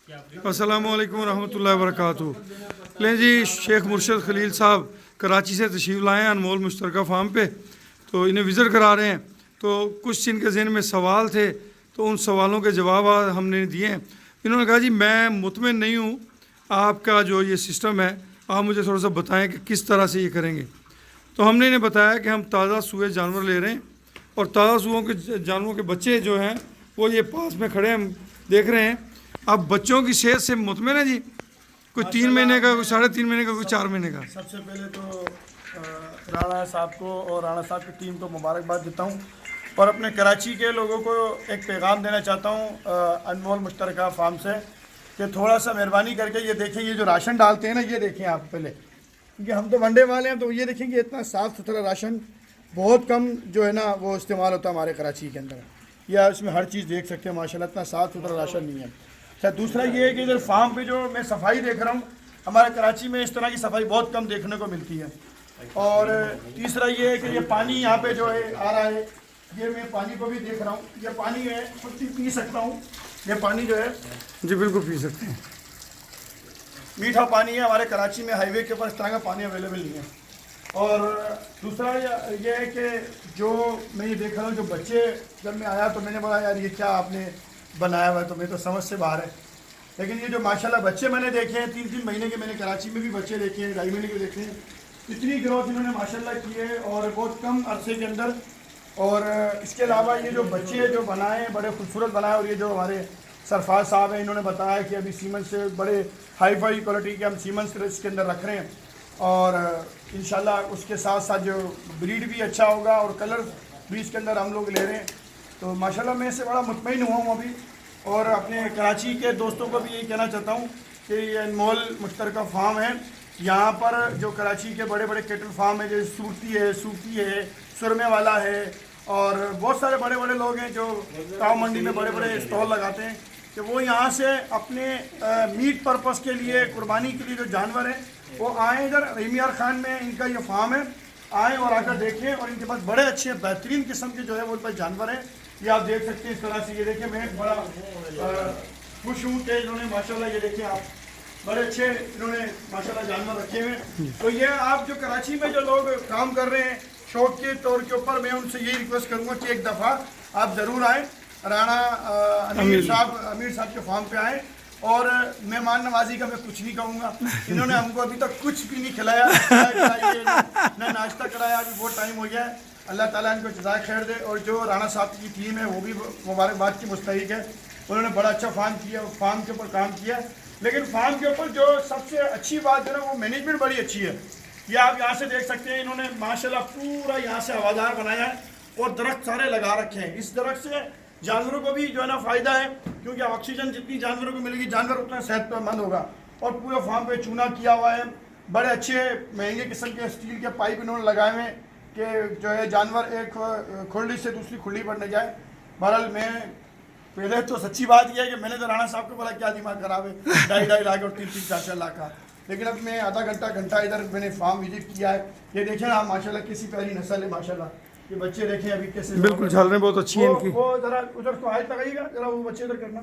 अस्सलामुअलैकुम रहमतुल्लाहि व बरकातुहू। लें जी, शेख मुर्शद खलील साहब कराची से तशरीफ़ लाए हैं अनमोल मुश्तरका फार्म पे, तो इन्हें विज़िट करा रहे हैं। तो कुछ इनके ज़हन में सवाल थे, तो उन सवालों के जवाब हमने दिए हैं। इन्होंने कहा जी मैं मुतमिन नहीं हूँ, आपका जो ये सिस्टम है आप मुझे थोड़ा सा बताएं कि किस तरह से ये करेंगे। तो हमने इन्हें बताया कि हम ताज़ा सूए जानवर ले रहे हैं और ताज़ा सूओं के जानवरों के बच्चे जो हैं वो ये पास में खड़े हम देख रहे हैं। अब बच्चों की सेहत से मुतमिन है जी? कोई 3 महीने का, कोई 3.5 महीने का, कोई 4 महीने का। सबसे पहले तो राणा साहब को और राणा साहब की टीम को मुबारकबाद देता हूँ और अपने कराची के लोगों को एक पैगाम देना चाहता हूँ अनमोल मुश्तरका फार्म से कि थोड़ा सा मेहरबानी करके ये देखें, ये जो राशन डालते हैं ना, ये देखें आप पहले, क्योंकि हम तो वनडे वाले हैं, तो ये देखेंगे इतना साफ़ सुथरा राशन बहुत कम जो है ना वो इस्तेमाल होता है हमारे कराची के अंदर। या इसमें हर चीज़ देख सकते हैं माशाल्लाह, इतना साफ़ सुथरा राशन नहीं है। अच्छा, दूसरा ये है कि इधर फार्म पे जो मैं सफाई देख रहा हूँ, हमारे कराची में इस तरह की सफाई बहुत कम देखने को मिलती है। और तीसरा ये है कि ये पानी यहाँ पे जो है आ रहा है, ये मैं पानी को भी देख रहा हूँ, ये पानी है खुद पी सकता हूँ, ये पानी जो है जी बिल्कुल पी सकते हैं, मीठा पानी है। हमारे कराची में हाईवे के ऊपर इस तरह का पानी अवेलेबल नहीं है। और दूसरा ये है कि जो मैं ये देख रहा हूँ, जो बच्चे जब मैं आया तो मैंने बोला यार ये क्या आपने बनाया हुआ है, तो मैं तो समझ से बाहर है। लेकिन ये जो माशाल्लाह बच्चे मैंने देखे हैं 3-3 महीने के, मैंने कराची में भी बच्चे देखे हैं, 2.5 महीने के देखे हैं, इतनी ग्रोथ इन्होंने माशाल्लाह की है और बहुत कम अरसे के अंदर। और इसके अलावा ये जो बच्चे जो बनाए हैं बड़े खूबसूरत बनाए, और ये जो हमारे सरफराज साहब हैं इन्होंने बताया कि अभी सीमेंट से बड़े हाई फाई क्वालिटी के हम सीमेंट इसके अंदर रख रहे हैं और इंशाल्लाह उसके साथ साथ जो ब्रीड भी अच्छा होगा और कलर भी इसके अंदर हम लोग ले रहे हैं। तो माशाल्लाह मैं इससे बड़ा मुतमईन हुआ हूँ अभी। और अपने कराची के दोस्तों को भी यही कहना चाहता हूँ कि ये अनमोल मुश्तरका फार्म है, यहाँ पर जो कराची के बड़े बड़े कैटल फार्म है, जैसे सूफी है, सुरमे वाला है, और बहुत सारे बड़े बड़े लोग हैं जो काव मंडी में बड़े बड़े स्टॉल लगाते हैं, कि वो यहाँ से अपने मीट पर्पस के लिए, कुर्बानी के लिए जो जानवर हैं वो आएँ इधर। रहीमियार खान में इनका ये फार्म है, आएँ और आकर देखें। और इनके पास बड़े अच्छे बेहतरीन किस्म के जो है वो उनके पास जानवर हैं, ये आप देख सकते हैं इस तरह से। ये देखें, मैं बड़ा खुश हूँ कि इन्होंने माशाल्लाह ये देखें आप बड़े अच्छे इन्होंने माशाल्लाह जानवर रखे हुए हैं। तो ये आप जो कराची में जो लोग काम कर रहे हैं शौक के तौर के ऊपर, मैं उनसे यही रिक्वेस्ट करूँगा कि एक दफ़ा आप ज़रूर आएँ, राणा अमीर साहब के फार्म पे आएँ। और मेहमान नवाजी का मैं कुछ नहीं कहूँगा, इन्होंने हमको अभी तक कुछ भी नहीं खिलाया, न नाश्ता कराया, अभी बहुत टाइम हो गया है। अल्लाह ताला इनको जज़ाए खैर दे। और जो राणा साहब की टीम है वो भी मुबारकबाद की मुस्तहिक है, उन्होंने बड़ा अच्छा फार्म के ऊपर काम किया। लेकिन फार्म के ऊपर जो सबसे अच्छी बात है ना, वो मैनेजमेंट बड़ी अच्छी है। ये आप यहाँ से देख सकते हैं, इन्होंने माशाल्लाह पूरा यहाँ से हवादार बनाया है और दरख्त सारे लगा रखे हैं। इस दरख्त से जानवरों को भी जो है ना फ़ायदा है, क्योंकि ऑक्सीजन जितनी जानवरों को मिलेगी जानवर उतना सेहतमंद होगा। और पूरे फार्म पे चूना किया हुआ है, बड़े अच्छे महंगे किस्म के स्टील के पाइप इन्होंने लगाए हुए हैं कि जो है जानवर एक खुरली से दूसरी खुरली पर न जाए। बहरहाल मैं पहले तो सच्ची बात यह है कि मैंने तो राणा साहब को बोला क्या दिमाग खराब है, 2.5 लाख और 3-3, 4-4 लाख का। लेकिन अब मैं आधा घंटा इधर मैंने फार्म विजिट किया है। ये देखें ना माशाल्लाह किसी प्यारी नस्ल है माशाल्लाह। ये बच्चे देखें अभी कैसे बिल्कुल झालरें बहुत अच्छी हैं इनकी। वो जरा उधर को हाथ लगाइएगा, जरा वो बच्चे इधर करना।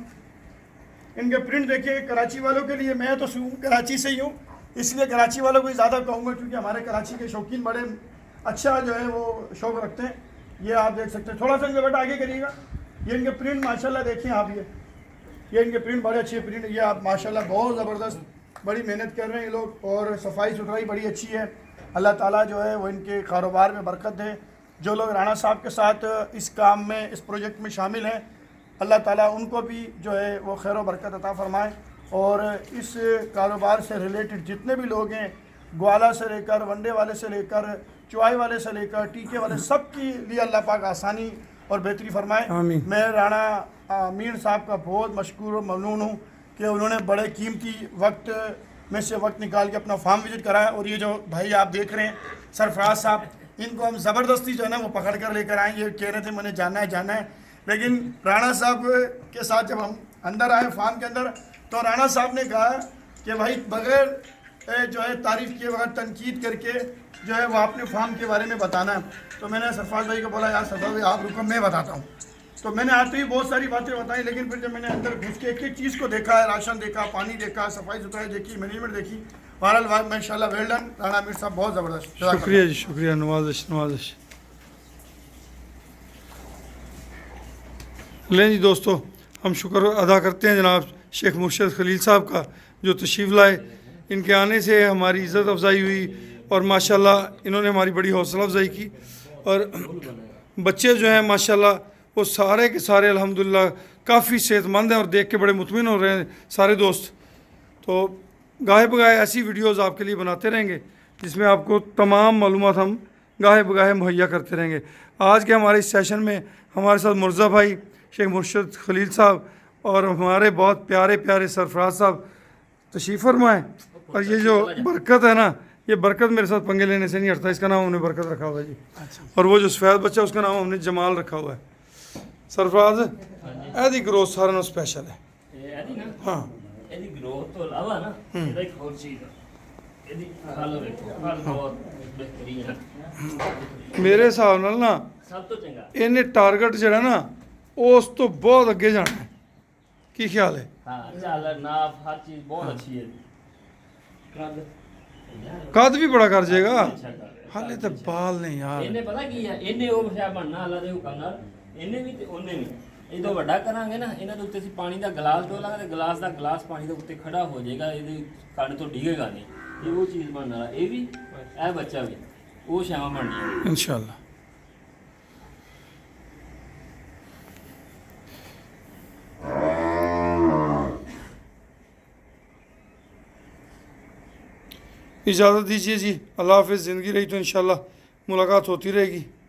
इनके प्रिंट देखिए, कराची वालों के लिए, मैं तो कराची से ही हूँ इसलिए कराची वालों को ज़्यादा कहूँगा, क्योंकि हमारे कराची के शौकीन बड़े अच्छा जो है वो शौक़ रखते हैं। ये आप देख सकते हैं, थोड़ा सा इनका बेटा आगे करिएगा। ये इनके प्रिंट माशाल्लाह देखें आप, ये इनके प्रिंट बड़े अच्छे प्रिंट, ये आप माशाल्लाह बहुत ज़बरदस्त, बड़ी मेहनत कर रहे हैं ये लोग और सफाई सुथराई बड़ी अच्छी है। अल्लाह ताला जो है वो इनके कारोबार में बरकत दे। जो लोग राणा साहब के साथ इस काम में, इस प्रोजेक्ट में शामिल हैं, अल्लाह ताला उनको भी जो है वो खैर बरकत अता फ़रमाए। और इस कारोबार से रिलेटेड जितने भी लोग हैं, ग्वाला से लेकर, वनडे वाले से लेकर, चुआई वाले से लेकर, टीके वाले, सब के लिए अल्लाह पाक आसानी और बेहतरी फरमाए। मैं राणा अमीर साहब का बहुत मशकूर और ममनून हूँ कि उन्होंने बड़े कीमती वक्त में से वक्त निकाल के अपना फार्म विजिट कराया। और ये जो भाई आप देख रहे हैं सरफराज साहब, इनको हम ज़बरदस्ती जो है ना वो पकड़ कर लेकर आए। ये कह रहे थे मैंने जाना है, लेकिन राणा साहब के साथ जब हम अंदर आए फार्म के अंदर, तो राणा साहब ने कहा कि भाई बग़ैर जो है तारीफ़ किए, बगैर तनकीद करके जो है वो अपने फार्म के बारे में बताना है। तो मैंने सरफराज भाई को बोला यार सरफराज भाई आप रुको, मैं बताता हूँ। तो मैंने आते ही बहुत सारी बातें बताई, लेकिन फिर जब मैंने अंदर घुस के एक एक चीज़ को देखा है, राशन देखा, पानी देखा, सफाई सुथराई देखी, मैनेजमेंट देखी, बहरहाल माशाल्लाह वेल डन राणा मीर साहब, बहुत ज़बरदस्त। शुक्रिया जी, शुक्रिया, नवाजिश नवाजिश। लें जी दोस्तों, हम शुक्र अदा करते हैं जनाब शेख मुर्शद खलील साहब का, जो तशरीफ़ लाए। इनके आने से हमारी इज़्ज़त अफजाई हुई और माशाल्लाह इन्होंने हमारी बड़ी हौसला अफजाई की। और बच्चे जो हैं माशाल्लाह वो सारे के सारे अल्हम्दुलिल्लाह काफ़ी सेहतमंद हैं और देख के बड़े मुतमिन हो रहे हैं सारे दोस्त। तो गाहे बगाहे ऐसी वीडियोज़ आपके लिए बनाते रहेंगे जिसमें आपको तमाम मालूमात हम गाहे बगाहे मुहैया करते रहेंगे। आज के हमारे इस सेशन में हमारे साथ मुर्ज़ा भाई, शेख मुर्शद खलील साहब और हमारे बहुत प्यारे प्यारे सरफराज साहब तशरीफ़ फरमाए। और ये जो बरकत है ना, ये बरकत मेरे साथ पंगे लेने से नहीं हटता, इसका नाम हमने बरकत रखा हुआ है जी। और वो जो सफ़ेद बच्चा उसका नाम हमने जमाल रखा हुआ है। सरफराज एदी ग्रोथ सारा नालों स्पेशल है। हाँ ਇਹਦੀ ਗਰੋਥ ਤੋਂ ਇਲਾਵਾ ਨਾ ਇਹਦਾ ਇੱਕ ਹੋਰ ਚੀਜ਼ ਆ, ਇਹਦੀ ਹਾਲ ਵੇਖੋ, ਹਾਲ ਬਹੁਤ ਬਿਹਤਰੀਨ ਹੈ, मेरे हिसाब नाल ना ਸਭ ਤੋਂ ਚੰਗਾ। ਇਹਨੇ टारगेट ਜਿਹੜਾ ਨਾ ਉਸ ਤੋਂ ਬਹੁਤ ਅੱਗੇ ਜਾਣਾ ਹੈ। ਕੀ ਖਿਆਲ ਹੈ? ਹਾਂ ਝਾਲਰ ਨਾਪ ਹਰ ਚੀਜ਼ ਬਹੁਤ ਅੱਛੀ ਹੈ। ਕੱਦ ਕੱਦ ਵੀ ਬੜਾ ਕਰ ਜਾਏਗਾ। ਅੱਛਾ ਕਰ ਰਿਹਾ। ਹਾਲੇ ਤਾਂ ਬਾਲ ਨੇ ਯਾਰ। ਇਹਨੇ ਪਤਾ ਕੀ ਹੈ, ਇਹਨੇ ਉਹ ਵਿਸ਼ਾ ਬਣਨਾ ਅੱਲਾ ਦੇ ਹੁਕਮ ਨਾਲ, ਇਹਨੇ ਵੀ ਤੇ ਉਹਨੇ ਵੀ। ਜਦੋਂ ਵੱਡਾ ਕਰਾਂਗੇ ਨਾ, ਇਹਨਾਂ ਦੇ ਉੱਤੇ ਅਸੀਂ ਪਾਣੀ ਦਾ ਗਲਾਸ ਡੋਲਾਂਗੇ ਤੇ ਗਲਾਸ ਦਾ ਗਲਾਸ ਪਾਣੀ ਦੇ ਉੱਤੇ ਖੜਾ ਹੋ ਜਾਏਗਾ, ਇਹਦੇ ਕੰਨ ਤੋਂ ਡਿੱਗੇਗਾ ਨਹੀਂ। ਇਹ ਉਹ ਚੀਜ਼ ਬਣਨ ਵਾਲਾ, ਇਹ ਵੀ ਇਹ ਬੱਚਾ ਵੀ ਉਹ ਸ਼ਾਵਾਂ ਬਣਨੀਆਂ। इंशाल्लाह। इजाज़त दीजिए जी, अल्लाह हाफ़िज़। ज़िंदगी रही तो इंशाल्लाह मुलाकात होती रहेगी।